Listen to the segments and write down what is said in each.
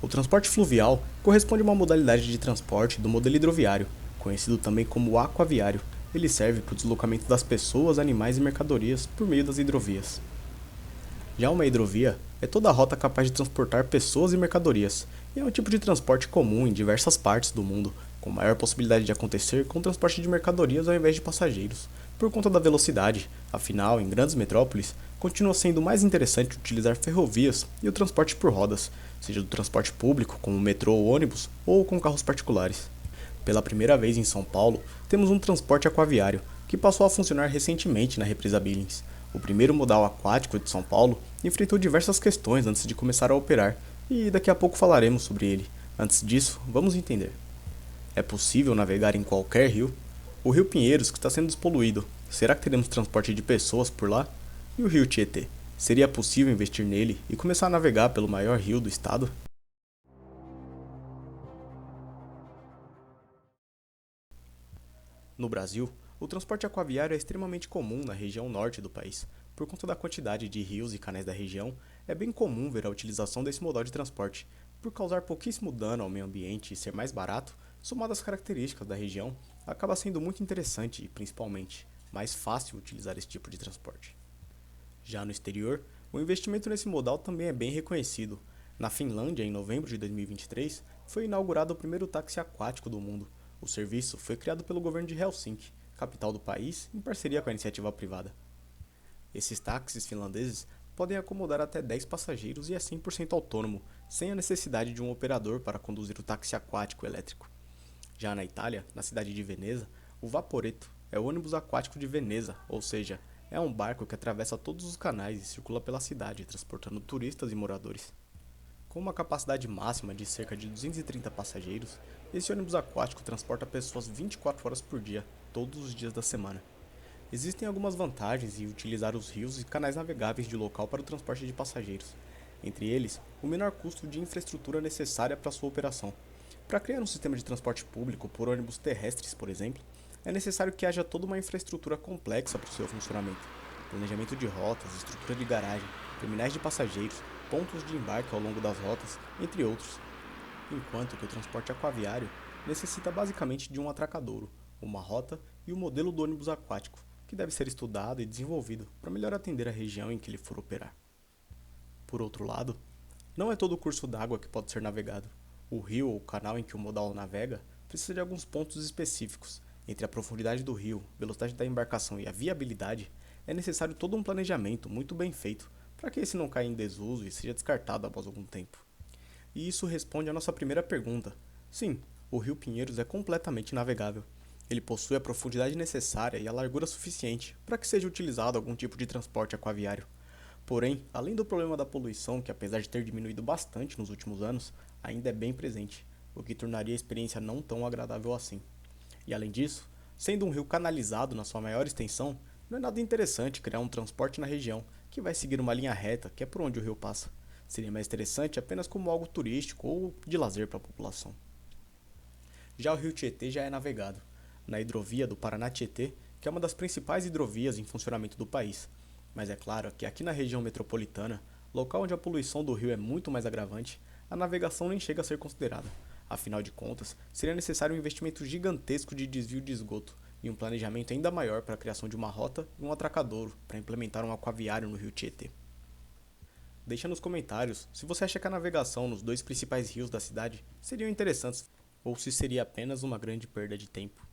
O transporte fluvial corresponde a uma modalidade de transporte do modelo hidroviário, conhecido também como aquaviário. Ele serve para o deslocamento das pessoas, animais e mercadorias por meio das hidrovias. Já uma hidrovia é toda a rota capaz de transportar pessoas e mercadorias, e é um tipo de transporte comum em diversas partes do mundo, com maior possibilidade de acontecer com o transporte de mercadorias ao invés de passageiros, por conta da velocidade. Afinal, em grandes metrópoles, continua sendo mais interessante utilizar ferrovias e o transporte por rodas, seja do transporte público, como metrô ou ônibus, ou com carros particulares. Pela primeira vez em São Paulo, temos um transporte aquaviário, que passou a funcionar recentemente na represa Billings. O primeiro modal aquático de São Paulo enfrentou diversas questões antes de começar a operar, e daqui a pouco falaremos sobre ele. Antes disso, vamos entender. É possível navegar em qualquer rio? O rio Pinheiros, que está sendo despoluído, será que teremos transporte de pessoas por lá? E o rio Tietê? Seria possível investir nele e começar a navegar pelo maior rio do estado? No Brasil, o transporte aquaviário é extremamente comum na região norte do país. Por conta da quantidade de rios e canais da região, é bem comum ver a utilização desse modal de transporte. Por causar pouquíssimo dano ao meio ambiente e ser mais barato, somado às características da região, acaba sendo muito interessante e, principalmente, mais fácil utilizar esse tipo de transporte. Já no exterior, o investimento nesse modal também é bem reconhecido. Na Finlândia, em novembro de 2023, foi inaugurado o primeiro táxi aquático do mundo. O serviço foi criado pelo governo de Helsinki, capital do país, em parceria com a iniciativa privada. Esses táxis finlandeses podem acomodar até 10 passageiros e é 100% autônomo, sem a necessidade de um operador para conduzir o táxi aquático elétrico. Já na Itália, na cidade de Veneza, o Vaporetto é o ônibus aquático de Veneza, ou seja, é um barco que atravessa todos os canais e circula pela cidade, transportando turistas e moradores. Com uma capacidade máxima de cerca de 230 passageiros, esse ônibus aquático transporta pessoas 24 horas por dia, todos os dias da semana. Existem algumas vantagens em utilizar os rios e canais navegáveis de local para o transporte de passageiros. Entre eles, o menor custo de infraestrutura necessária para sua operação. Para criar um sistema de transporte público por ônibus terrestres, por exemplo, é necessário que haja toda uma infraestrutura complexa para o seu funcionamento. Planejamento de rotas, estrutura de garagem, terminais de passageiros, pontos de embarque ao longo das rotas, entre outros. Enquanto que o transporte aquaviário necessita basicamente de um atracadouro, uma rota e o modelo do ônibus aquático, que deve ser estudado e desenvolvido para melhor atender a região em que ele for operar. Por outro lado, não é todo o curso d'água que pode ser navegado. O rio ou canal em que o modal navega precisa de alguns pontos específicos. Entre a profundidade do rio, velocidade da embarcação e a viabilidade, é necessário todo um planejamento muito bem feito para que esse não caia em desuso e seja descartado após algum tempo. E isso responde à nossa primeira pergunta. Sim, o rio Pinheiros é completamente navegável. Ele possui a profundidade necessária e a largura suficiente para que seja utilizado algum tipo de transporte aquaviário. Porém, além do problema da poluição, que apesar de ter diminuído bastante nos últimos anos, ainda é bem presente, o que tornaria a experiência não tão agradável assim. E além disso, sendo um rio canalizado na sua maior extensão, não é nada interessante criar um transporte na região que vai seguir uma linha reta, que é por onde o rio passa. Seria mais interessante apenas como algo turístico ou de lazer para a população. Já o rio Tietê já é navegado, na hidrovia do Paraná-Tietê, que é uma das principais hidrovias em funcionamento do país. Mas é claro que aqui na região metropolitana, local onde a poluição do rio é muito mais agravante, a navegação nem chega a ser considerada. Afinal de contas, seria necessário um investimento gigantesco de desvio de esgoto e um planejamento ainda maior para a criação de uma rota e um atracadouro para implementar um aquaviário no rio Tietê. Deixa nos comentários se você acha que a navegação nos dois principais rios da cidade seriam interessantes ou se seria apenas uma grande perda de tempo.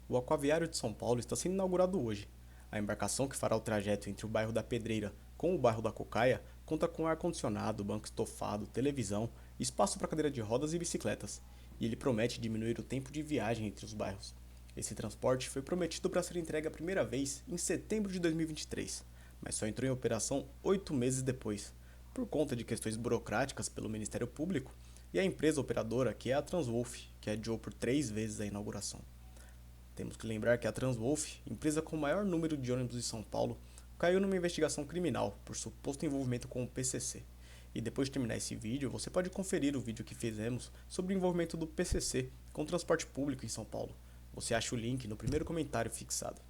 O Aquaviário de São Paulo está sendo inaugurado hoje. A embarcação que fará o trajeto entre o bairro da Pedreira com o bairro da Cocaia conta com ar-condicionado, banco estofado, televisão, espaço para cadeira de rodas e bicicletas, e ele promete diminuir o tempo de viagem entre os bairros. Esse transporte foi prometido para ser entregue a primeira vez em setembro de 2023, mas só entrou em operação 8 meses depois, por conta de questões burocráticas pelo Ministério Público e a empresa operadora que é a Transwolf, que adiou por 3 vezes a inauguração. Temos que lembrar que a Transwolf, empresa com o maior número de ônibus de São Paulo, caiu numa investigação criminal por suposto envolvimento com o PCC. E depois de terminar esse vídeo, você pode conferir o vídeo que fizemos sobre o envolvimento do PCC com o transporte público em São Paulo. Você acha o link no primeiro comentário fixado.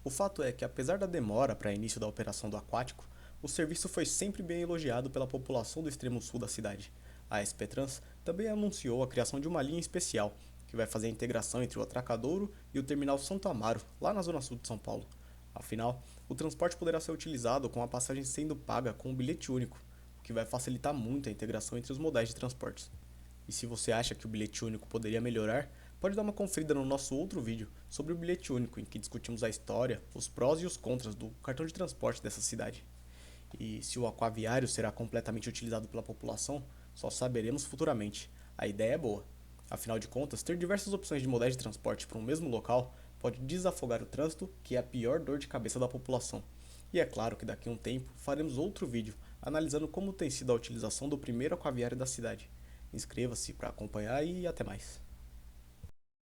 O fato é que, apesar da demora para o início da operação do aquático, o serviço foi sempre bem elogiado pela população do extremo sul da cidade. A SP Trans também anunciou a criação de uma linha especial, que vai fazer a integração entre o Atracadouro e o Terminal Santo Amaro, lá na zona sul de São Paulo. Afinal, o transporte poderá ser utilizado com a passagem sendo paga com um bilhete único, o que vai facilitar muito a integração entre os modais de transportes. E se você acha que o bilhete único poderia melhorar, pode dar uma conferida no nosso outro vídeo sobre o bilhete único, em que discutimos a história, os prós e os contras do cartão de transporte dessa cidade. E se o aquaviário será completamente utilizado pela população, só saberemos futuramente. A ideia é boa. Afinal de contas, ter diversas opções de modais de transporte para um mesmo local pode desafogar o trânsito, que é a pior dor de cabeça da população. E é claro que daqui a um tempo faremos outro vídeo analisando como tem sido a utilização do primeiro aquaviário da cidade. Inscreva-se para acompanhar e até mais.